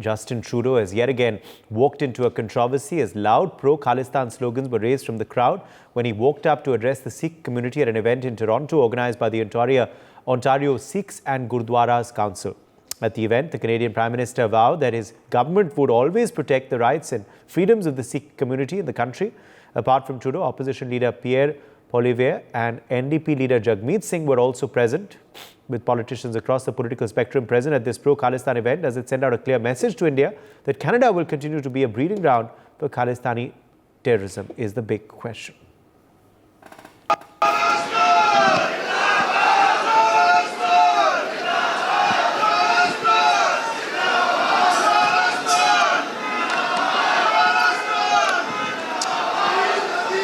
Justin Trudeau has yet again walked into a controversy as loud pro-Khalistan slogans were raised from the crowd when he walked up to address the Sikh community at an event in Toronto organised by the Ontario Sikhs and Gurdwaras Council. At the event, the Canadian Prime Minister vowed that his government would always protect the rights and freedoms of the Sikh community in the country. Apart from Trudeau, opposition leader Pierre Poilievre and NDP leader Jagmeet Singh were also present. With politicians across the political spectrum present at this pro-Khalistan event, does it send out a clear message to India that Canada will continue to be a breeding ground for Khalistani terrorism is the big question.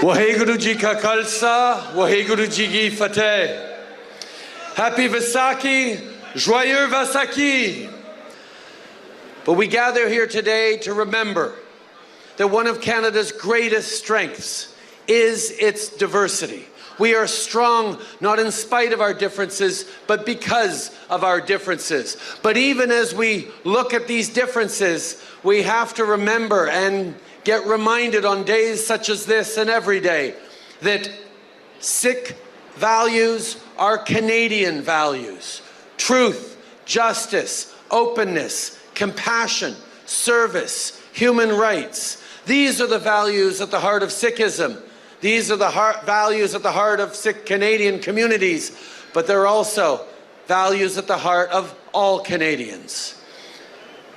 Waheguru Ji Ka Khalsa, Waheguru Ji Ki Fateh. Happy Vaisakhi, Joyeux Vaisakhi. But we gather here today to remember that one of Canada's greatest strengths is its diversity. We are strong not in spite of our differences, but because of our differences. But even as we look at these differences, we have to remember and get reminded on days such as this and every day that Sikh values are Canadian values. Truth, justice, openness, compassion, service, human rights. These are the values at the heart of Sikhism. These are the values at the heart of Sikh Canadian communities, but they're also values at the heart of all Canadians.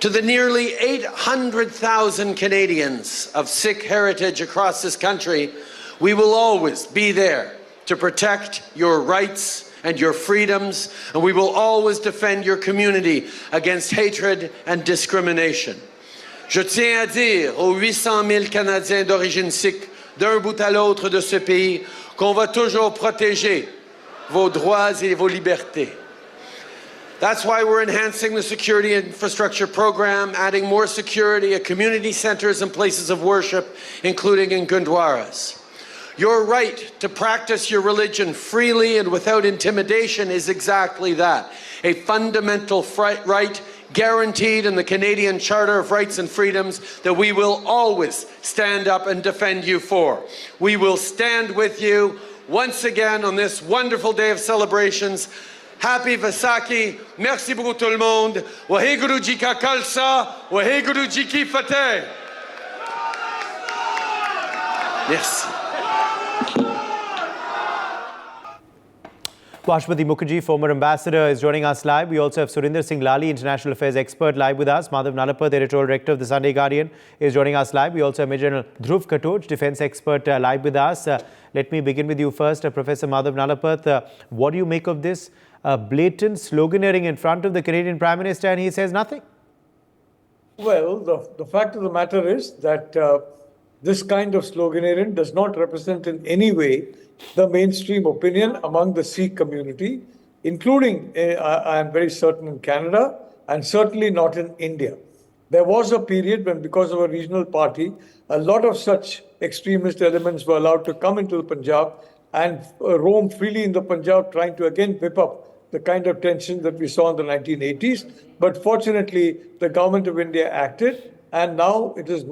To the nearly 800,000 Canadians of Sikh heritage across this country, we will always be there to protect your rights and your freedoms, and we will always defend your community against hatred and discrimination. Je tiens à dire aux 800 000 Canadiens d'origine sikh d'un bout à l'autre de ce pays qu'on va toujours protéger vos droits et vos libertés. That's why we're enhancing the security infrastructure program, adding more security at community centers and places of worship, including in Gurdwaras. Your right to practice your religion freely and without intimidation is exactly that, a fundamental right guaranteed in the Canadian Charter of Rights and Freedoms that we will always stand up and defend you for. We will stand with you once again on this wonderful day of celebrations. Happy Vaisakhi. Merci beaucoup tout le monde. Waheguru Ji Ka Khalsa, Waheguru Ji Ki Fateh. Merci. Pashupati Mukherjee, former ambassador, is joining us live. We also have Surinder Singh Lali, international affairs expert, live with us. Madhav Nalapat, editorial director of the Sunday Guardian, is joining us live. We also have Major General Dhruv Katoj, defense expert, live with us. Let me begin with you first, Professor Madhav Nalapat. What do you make of this blatant sloganeering in front of the Canadian Prime Minister, and he says nothing? Well, the fact of the matter is that this kind of sloganeering does not represent in any way the mainstream opinion among the Sikh community, including, I am very certain, in Canada, and certainly not in India. There was a period when, because of a regional party, a lot of such extremist elements were allowed to come into the Punjab and roam freely in the Punjab, trying to again whip up the kind of tension that we saw in the 1980s. But fortunately, the government of India acted, and now it has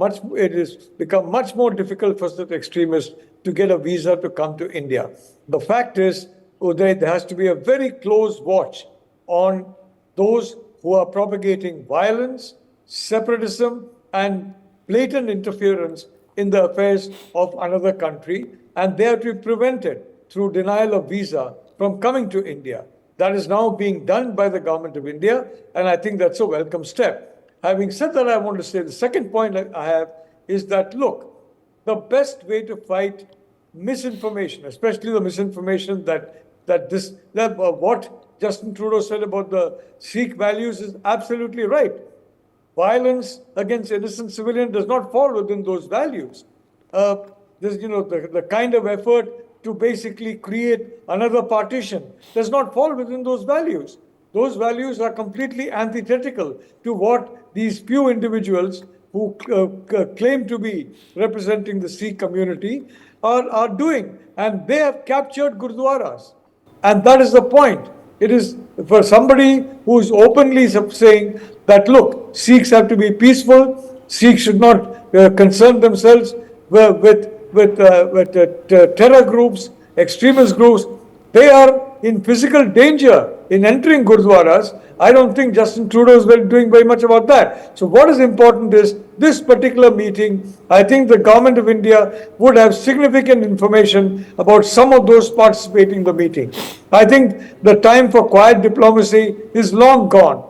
become much more difficult for such extremists to get a visa to come to India. The fact is, Uday, there has to be a very close watch on those who are propagating violence, separatism, and blatant interference in the affairs of another country, and they are to be prevented through denial of visa from coming to India. That is now being done by the government of India, and I think that's a welcome step. Having said that, I want to say the second point I have is that, look, the best way to fight misinformation, especially the misinformation that what Justin Trudeau said about the Sikh values is absolutely right. Violence against innocent civilians does not fall within those values. The kind of effort to basically create another partition does not fall within those values. Those values are completely antithetical to what these few individuals who claim to be representing the Sikh community are doing. And they have captured Gurdwaras. And that is the point. It is for somebody who is openly saying that, look, Sikhs have to be peaceful. Sikhs should not concern themselves with terror groups, extremist groups. They are in physical danger in entering Gurdwaras. I don't think Justin Trudeau is doing very much about that. So what is important is this particular meeting, I think the government of India would have significant information about some of those participating in the meeting. I think the time for quiet diplomacy is long gone.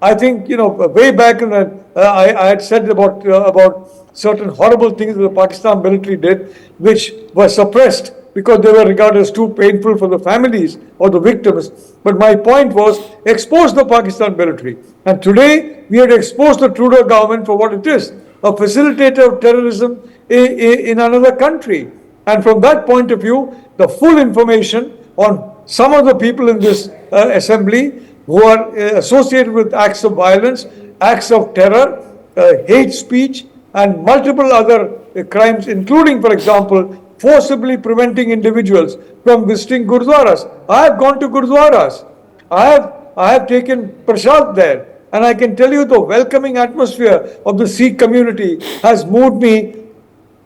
I think, way back in the, I had said about certain horrible things that the Pakistan military did, which were suppressed because they were regarded as too painful for the families or the victims. But my point was, expose the Pakistan military. And today, we had exposed the Trudeau government for what it is, a facilitator of terrorism in another country. And from that point of view, the full information on some of the people in this assembly who are associated with acts of violence, acts of terror, hate speech, and multiple other crimes, including, for example, forcibly preventing individuals from visiting Gurdwaras. I have gone to Gurdwaras. I have taken prasad there. And I can tell you the welcoming atmosphere of the Sikh community has moved me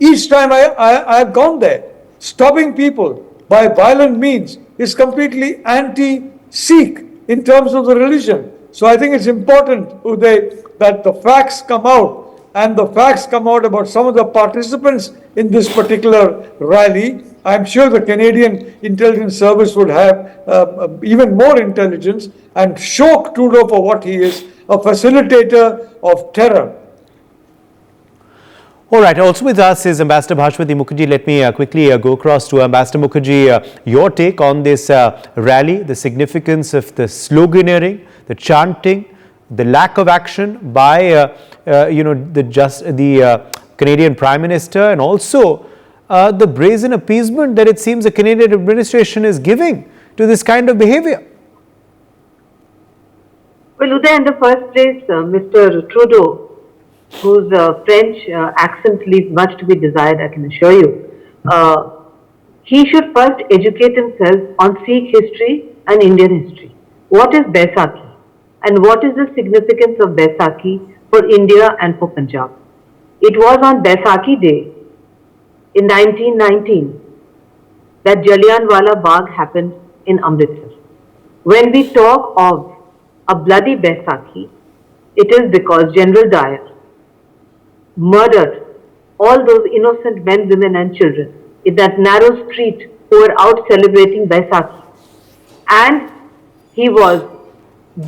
each time I have gone there. Stopping people by violent means is completely anti-Sikh in terms of the religion. So I think it's important, Uday, that the facts come out, and the facts come out about some of the participants in this particular rally. I'm sure the Canadian Intelligence Service would have even more intelligence and show Trudeau for what he is, a facilitator of terror. All right, also with us is Ambassador Bhashwati Mukherjee. Let me quickly go across to Ambassador Mukherjee. Your take on this rally, the significance of the sloganeering, the chanting, the lack of action by the Canadian Prime Minister, and also the brazen appeasement that it seems the Canadian administration is giving to this kind of behavior. Well, Uday, in the first place, Mr. Trudeau, whose French accent leaves much to be desired, I can assure you, he should first educate himself on Sikh history and Indian history. What is Baisakhi? And what is the significance of Baisakhi for India and for Punjab? It was on Baisakhi Day in 1919 that Jallianwala Bagh happened in Amritsar. When we talk of a bloody Baisakhi, it is because General Dyer murdered all those innocent men, women and children in that narrow street who were out celebrating Baisakhi. And he was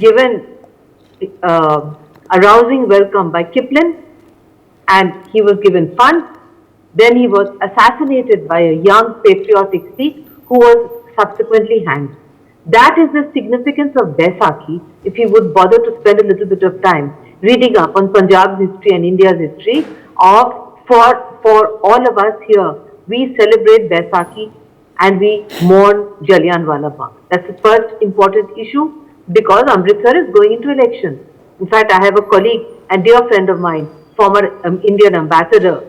given a rousing welcome by Kipling, and he was given funds. Then he was assassinated by a young patriotic Sikh who was subsequently hanged. That is the significance of Baisakhi. If you would bother to spend a little bit of time reading up on Punjab's history and India's history, for all of us here, we celebrate Baisakhi and we mourn Jallianwala Bagh. That's the first important issue, because Amritsar is going into elections. In fact, I have a colleague and dear friend of mine, former Indian ambassador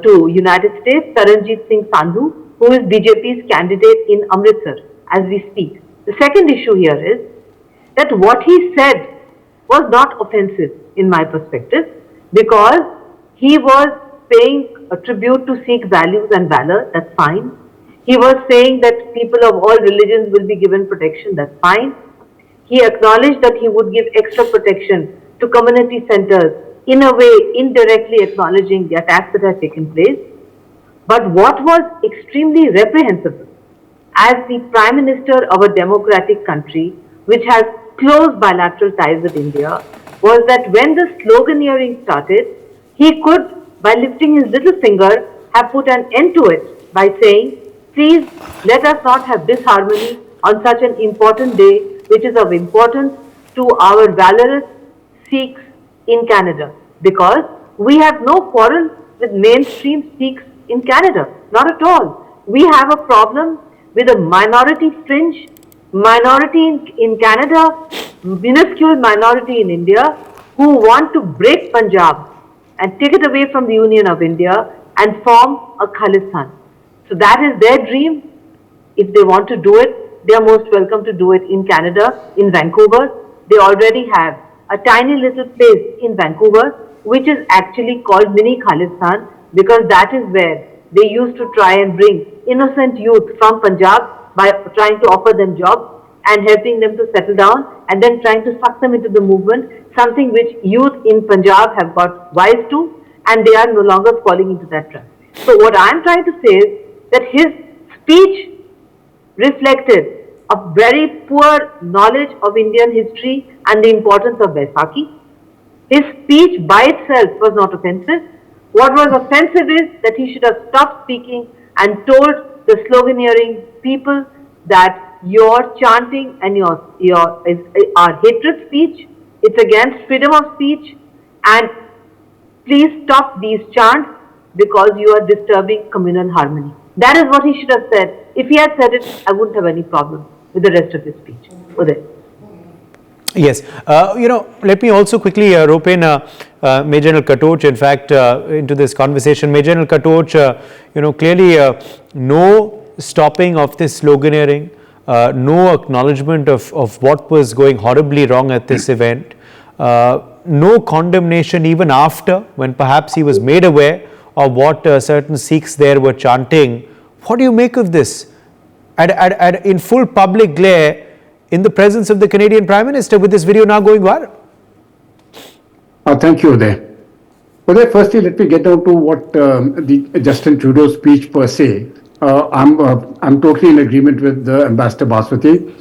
to United States, Taranjit Singh Sandhu, who is BJP's candidate in Amritsar as we speak. The second issue here is that what he said was not offensive in my perspective, because he was paying a tribute to Sikh values and valor. That's fine. He was saying that people of all religions will be given protection. That's fine. He acknowledged that he would give extra protection to community centers, in a way indirectly acknowledging the attacks that had taken place. But what was extremely reprehensible, as the Prime Minister of a democratic country which has close bilateral ties with India, was that when the sloganeering started, he could, by lifting his little finger, have put an end to it by saying, please let us not have disharmony on such an important day, which is of importance to our valorous Sikhs in Canada, because we have no quarrel with mainstream Sikhs in Canada, not at all. We have a problem with a minority fringe, minority in Canada, minuscule minority in India, who want to break Punjab and take it away from the Union of India and form a Khalistan. So that is their dream. If they want to do it, they are most welcome to do it in Canada, in Vancouver. They already have a tiny little place in Vancouver, which is actually called Mini Khalistan, because that is where they used to try and bring innocent youth from Punjab by trying to offer them jobs and helping them to settle down and then trying to suck them into the movement, something which youth in Punjab have got wise to, and they are no longer falling into that trap. So what I am trying to say is that his speech reflected a very poor knowledge of Indian history and the importance of Vaisakhi. His speech by itself was not offensive. What was offensive is that he should have stopped speaking and told the sloganeering people that your chanting and your are hatred speech. It's against freedom of speech, and please stop these chants because you are disturbing communal harmony. That is what he should have said. If he had said it, I wouldn't have any problem with the rest of his speech. Uday. Yes. Let me also quickly rope in Major General Katoch, in fact, into this conversation. Major General Katoch, clearly no stopping of this sloganeering, no acknowledgement of what was going horribly wrong at this event, no condemnation even after, when perhaps he was made aware of what certain Sikhs there were chanting. What do you make of this? In full public glare, in the presence of the Canadian Prime Minister, with this video now going viral. Thank you, Uday. Uday, firstly, let me get down to what the Justin Trudeau speech per se. I'm totally in agreement with Ambassador Baswati.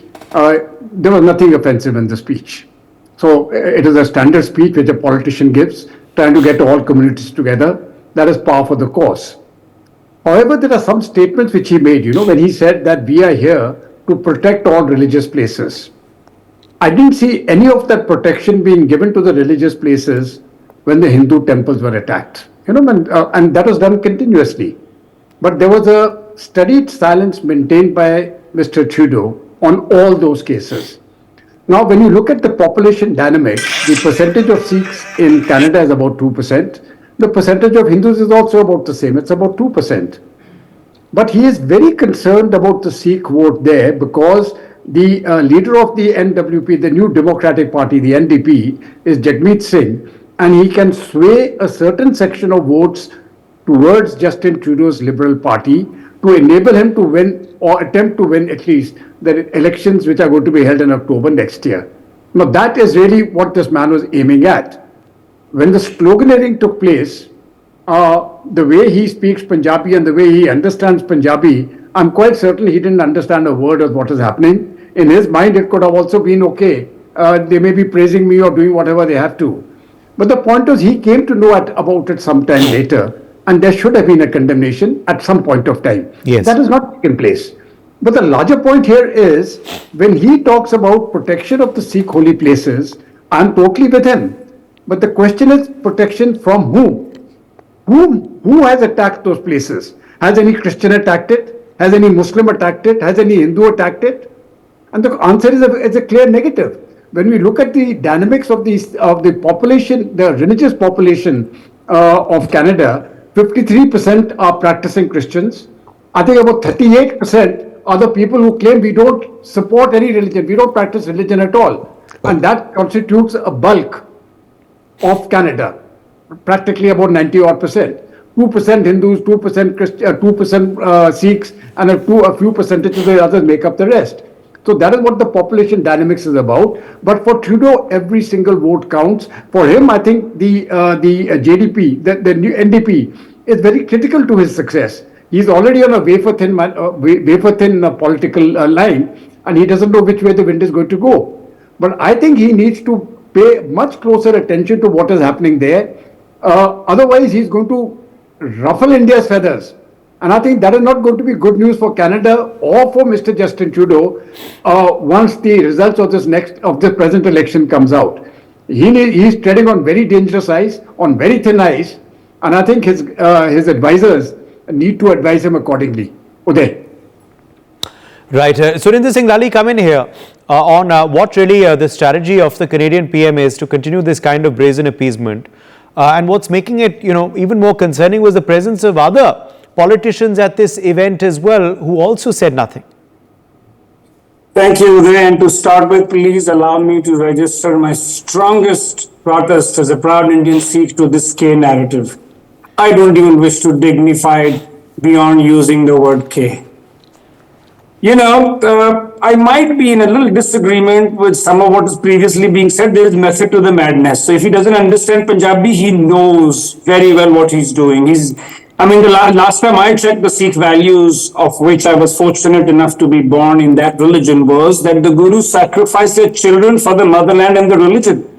There was nothing offensive in the speech. So it is a standard speech which a politician gives, trying to get all communities together. That is par for the course. However, there are some statements which he made, when he said that we are here to protect all religious places. I didn't see any of that protection being given to the religious places when the Hindu temples were attacked. And that was done continuously. But there was a studied silence maintained by Mr. Trudeau on all those cases. Now, when you look at the population dynamic, the percentage of Sikhs in Canada is about 2%. The percentage of Hindus is also about the same. It's about 2%. But he is very concerned about the Sikh vote there because the leader of the NWP, the New Democratic Party, the NDP, is Jagmeet Singh, and he can sway a certain section of votes towards Justin Trudeau's Liberal Party to enable him to win, or attempt to win at least, the elections which are going to be held in October next year. Now that is really what this man was aiming at. When the sloganeering took place, the way he speaks Punjabi and the way he understands Punjabi, I'm quite certain he didn't understand a word of what is happening. In his mind, it could have also been okay. They may be praising me or doing whatever they have to. But the point is, he came to know about it sometime later, and there should have been a condemnation at some point of time. Yes. That has not taken place. But the larger point here is, when he talks about protection of the Sikh holy places, I'm totally with him. But the question is, protection from whom? Who has attacked those places? Has any Christian attacked it? Has any Muslim attacked it? Has any Hindu attacked it? And the answer is a clear negative. When we look at the dynamics of the population, the religious population of Canada, 53% are practicing Christians. I think about 38% are the people who claim we don't support any religion, we don't practice religion at all. And that constitutes a bulk of Canada, practically about 90-odd%. 2% Hindus, 2% Christian, 2% Sikhs, and a few percentage of the others make up the rest. So that is what the population dynamics is about. But for Trudeau, every single vote counts. For him, I think the JDP, the new NDP, is very critical to his success. He's already on a wafer-thin political line, and he doesn't know which way the wind is going to go. But I think he needs to pay much closer attention to what is happening there. Otherwise, he's going to ruffle India's feathers. And I think that is not going to be good news for Canada or for Mr. Justin Trudeau once the results of this present election comes out. He's treading on very dangerous ice, on very thin ice, and I think his advisors need to advise him accordingly. Uday. Right. Surinder Singh Lally, come in here on what really the strategy of the Canadian PM is to continue this kind of brazen appeasement. And what's making it, even more concerning was the presence of other politicians at this event as well, who also said nothing. Thank you, Uday. And to start with, please allow me to register my strongest protest as a proud Indian Sikh to this K narrative. I don't even wish to dignify it beyond using the word K. I might be in a little disagreement with some of what is previously being said. There is method to the madness. So if he doesn't understand Punjabi, he knows very well what he's doing. The last time I checked, the Sikh values of which I was fortunate enough to be born in that religion was that the Guru sacrificed their children for the motherland and the religion.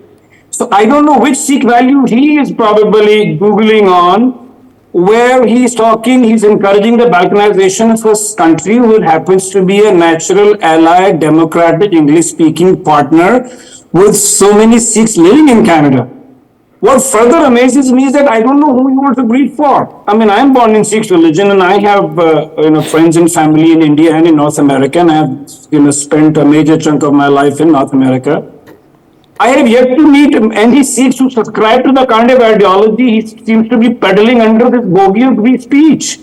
So I don't know which Sikh value he is probably Googling on, where he's talking, he's encouraging the balkanization of his country, who happens to be a natural ally, democratic, English-speaking partner with so many Sikhs living in Canada. What further amazes me is that I don't know who you want to breed for. I'm born in Sikh religion, and I have friends and family in India and in North America, and I have spent a major chunk of my life in North America. I have yet to meet any Sikhs who subscribe to the kind of ideology he seems to be peddling under this bogie of free speech.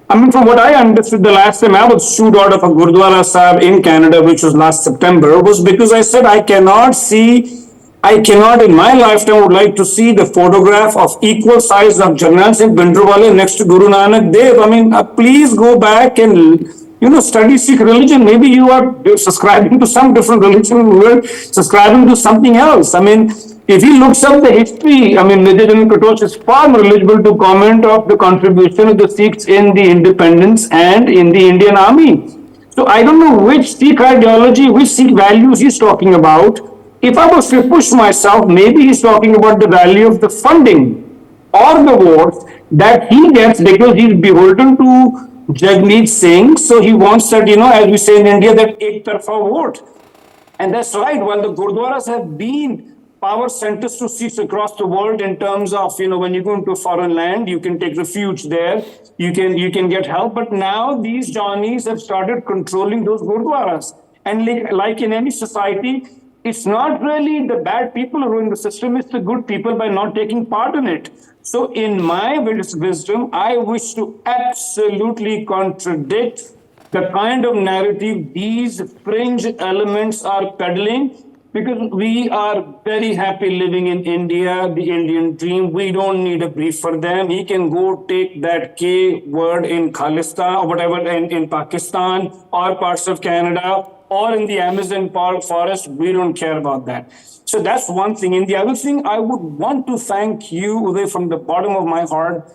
From what I understood, the last time I was shooed out of a Gurdwara Sahib in Canada, which was last September, was because I said I cannot in my lifetime would like to see the photograph of equal size of Jarnail Singh Bhindranwale next to Guru Nanak Dev. Please go back and study Sikh religion. Maybe you are subscribing to some different religion, we are subscribing to something else. If he looks up the history, Nidhi Katoch is far more eligible to comment of the contribution of the Sikhs in the independence and in the Indian army. So I don't know which Sikh ideology, which Sikh values he's talking about. If I was to push myself, maybe he's talking about the value of the funding or the votes that he gets because he's beholden to Jagmeet Singh. So he wants that, as we say in India, that ek tarfa vote. And that's right. While the Gurdwaras have been power centers to Sikhs across the world in terms of, when you go into a foreign land, you can take refuge there, you can get help. But now these Johnnies have started controlling those Gurdwaras. And like in any society, it's not really the bad people who ruin the system, it's the good people by not taking part in it. So in my wisdom, I wish to absolutely contradict the kind of narrative these fringe elements are peddling, because we are very happy living in India, the Indian dream. We don't need a brief for them. He can go take that K word in Khalistan or whatever in Pakistan or parts of Canada or in the Amazon forest. We don't care about that. So that's one thing. And the other thing, I would want to thank you, Uday, from the bottom of my heart,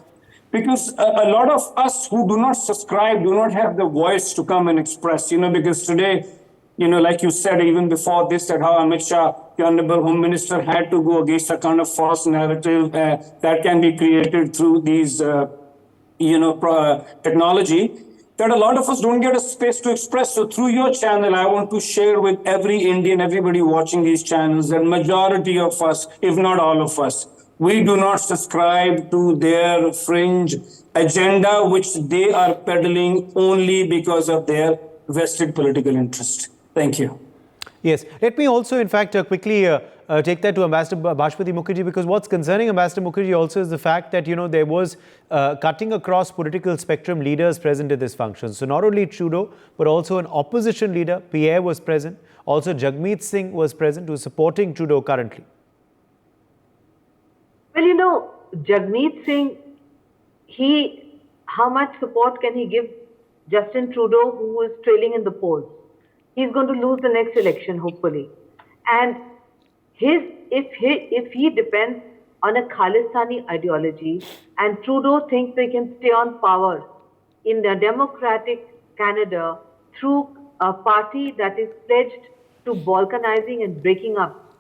because a lot of us who do not subscribe do not have the voice to come and express, because today, like you said, even before this, that how Amit Shah, the Honorable Home Minister, had to go against a kind of false narrative that can be created through these, technology, that a lot of us don't get a space to express. So through your channel, I want to share with every Indian, everybody watching these channels, that majority of us, if not all of us, we do not subscribe to their fringe agenda, which they are peddling only because of their vested political interest. Thank you. Yes. Let me also, in fact, quickly take that to Ambassador Bashpati Mukherjee, because what's concerning Ambassador Mukherjee also is the fact that, there was cutting across political spectrum leaders present at this function. So not only Trudeau, but also an opposition leader, Pierre, was present. Also, Jagmeet Singh was present, who is supporting Trudeau currently. Well, Jagmeet Singh, how much support can he give Justin Trudeau, who is trailing in the polls? He's going to lose the next election, hopefully. And if he depends on a Khalistani ideology, and Trudeau thinks they can stay on power in the democratic Canada through a party that is pledged to balkanizing and breaking up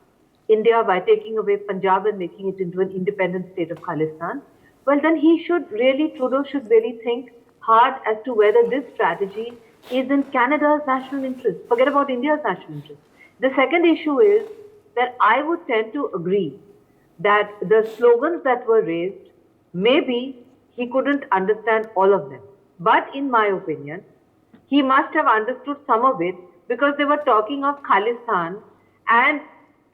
India by taking away Punjab and making it into an independent state of Khalistan, well, then Trudeau should really think hard as to whether this strategy is in Canada's national interest. Forget about India's national interest. The second issue is that I would tend to agree that the slogans that were raised, maybe he couldn't understand all of them. But in my opinion, he must have understood some of it, because they were talking of Khalistan, and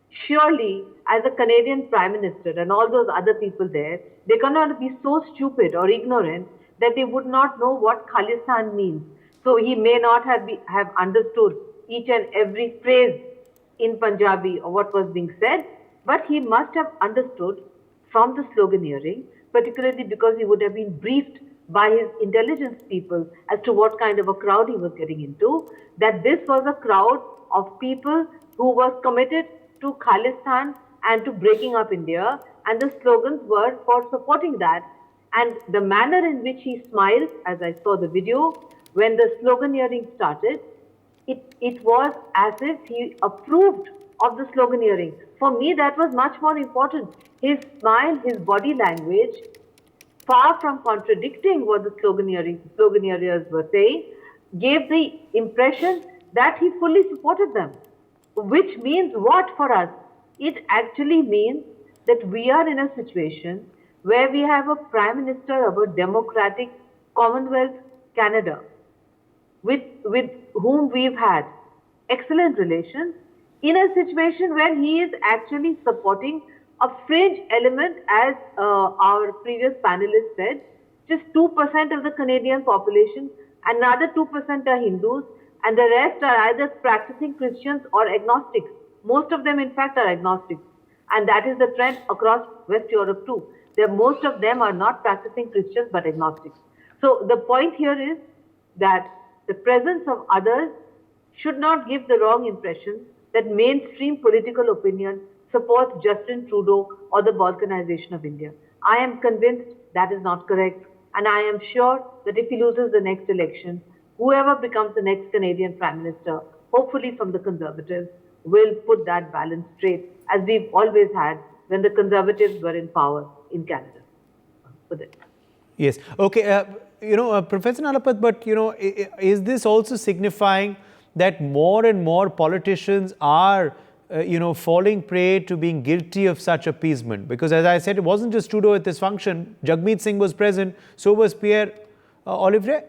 surely as a Canadian Prime Minister and all those other people there, they cannot be so stupid or ignorant that they would not know what Khalistan means. So he may not have understood each and every phrase in Punjabi or what was being said, but he must have understood from the sloganeering, particularly because he would have been briefed by his intelligence people as to what kind of a crowd he was getting into, that this was a crowd of people who was committed to Khalistan and to breaking up India, and the slogans were for supporting that. And the manner in which he smiled, as I saw the video, when the sloganeering started, it was as if he approved of the sloganeering. For me, that was much more important. His smile, his body language, far from contradicting what the sloganeers were saying, gave the impression that he fully supported them. Which means what for us? It actually means that we are in a situation where we have a Prime Minister of a democratic Commonwealth Canada, with whom we've had excellent relations, in a situation where he is actually supporting a fringe element, as our previous panelist said, just 2% of the Canadian population, another 2% are Hindus, and the rest are either practicing Christians or agnostics. Most of them, in fact, are agnostics. And that is the trend across West Europe too. Most of them are not practicing Christians but agnostics. So the point here is that the presence of others should not give the wrong impression that mainstream political opinion supports Justin Trudeau or the balkanization of India. I am convinced that is not correct, and I am sure that if he loses the next election, whoever becomes the next Canadian Prime Minister, hopefully from the Conservatives, will put that balance straight, as we've always had when the Conservatives were in power in Canada. Yes. Okay. Professor Nalapat, but, is this also signifying that more and more politicians are, falling prey to being guilty of such appeasement? Because as I said, it wasn't just Trudeau at this function. Jagmeet Singh was present. So was Pierre Olivier.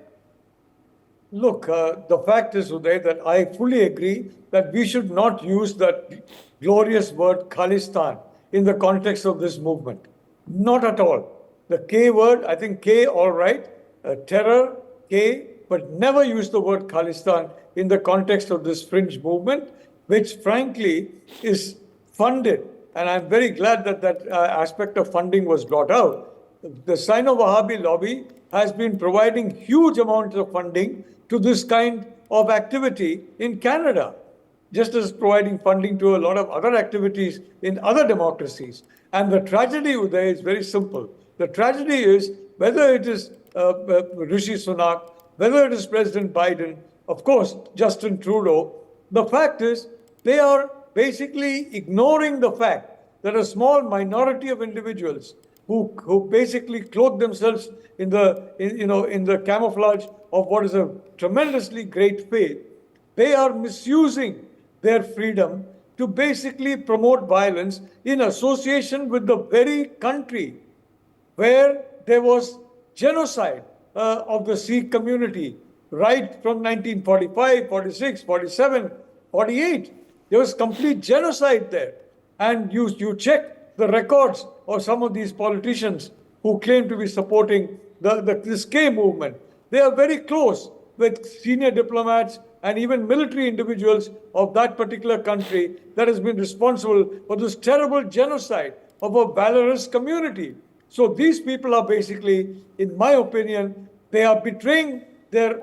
Look, the fact is, Uday, that I fully agree that we should not use that glorious word Khalistan in the context of this movement. Not at all. The K word, I think K, all right, terror, K, but never use the word Khalistan in the context of this fringe movement, which frankly is funded. And I'm very glad that that aspect of funding was brought out. The Sino-Wahhabi lobby has been providing huge amounts of funding to this kind of activity in Canada, just as providing funding to a lot of other activities in other democracies. And the tragedy, Uday, is very simple. The tragedy is whether it is Rishi Sunak, whether it is President Biden, of course, Justin Trudeau, the fact is they are basically ignoring the fact that a small minority of individuals who basically clothe themselves in the camouflage of what is a tremendously great faith, they are misusing their freedom to basically promote violence in association with the very country where there was genocide of the Sikh community right from 1945, 46, 47, 48. There was complete genocide there. And you check the records of some of these politicians who claim to be supporting this K movement. They are very close with senior diplomats and even military individuals of that particular country that has been responsible for this terrible genocide of a valorous community. So these people are basically, in my opinion, they are betraying their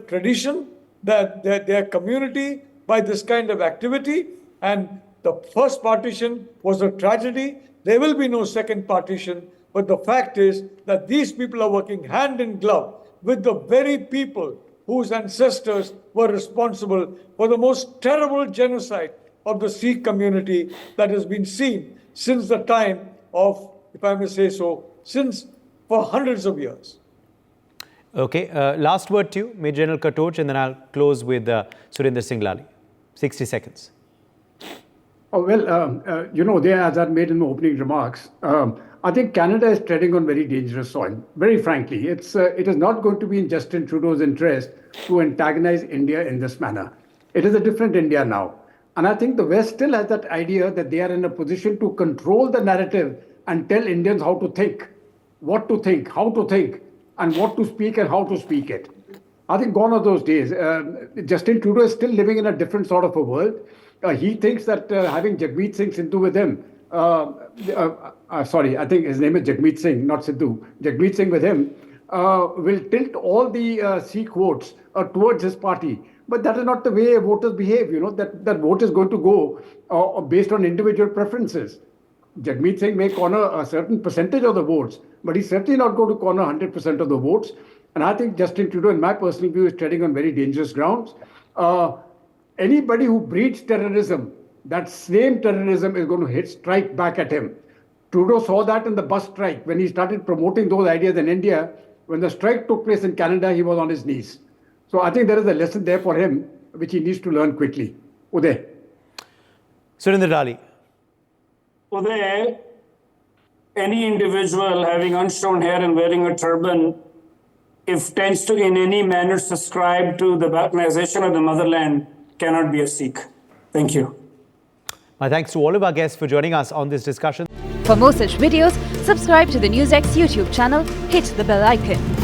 tradition, their community by this kind of activity. And the first partition was a tragedy. There will be no second partition. But the fact is that these people are working hand in glove with the very people whose ancestors were responsible for the most terrible genocide of the Sikh community that has been seen since the time of, if I may say so, for hundreds of years. Okay, last word to you, Major General Katoch, and then I'll close with Surinder Singh Lali. 60 seconds. Oh, well, there, as I made in my opening remarks, I think Canada is treading on very dangerous soil. Very frankly, it is not going to be in Justin Trudeau's interest to antagonize India in this manner. It is a different India now. And I think the West still has that idea that they are in a position to control the narrative and tell Indians how to think, what to think, how to think, and what to speak and how to speak it. I think gone are those days. Justin Trudeau is still living in a different sort of a world. He thinks that having Jagmeet Singh Sindhu with him, sorry, I think his name is Jagmeet Singh, not Sindhu, Jagmeet Singh with him, will tilt all the Sikh votes towards his party. But that is not the way voters behave, that vote is going to go based on individual preferences. Jagmeet Singh may corner a certain percentage of the votes, but he's certainly not going to corner 100% of the votes. And I think Justin Trudeau, in my personal view, is treading on very dangerous grounds. Anybody who breeds terrorism, that same terrorism is going to strike back at him. Trudeau saw that in the bus strike when he started promoting those ideas in India. When the strike took place in Canada, he was on his knees. So I think there is a lesson there for him, which he needs to learn quickly. Uday. Surinder Rally. Uday, any individual having unshorn hair and wearing a turban, if tends to in any manner subscribe to the balkanization of the motherland, cannot be a Sikh. Thank you. My thanks to all of our guests for joining us on this discussion. For more such videos, subscribe to the NewsX YouTube channel, hit the bell icon.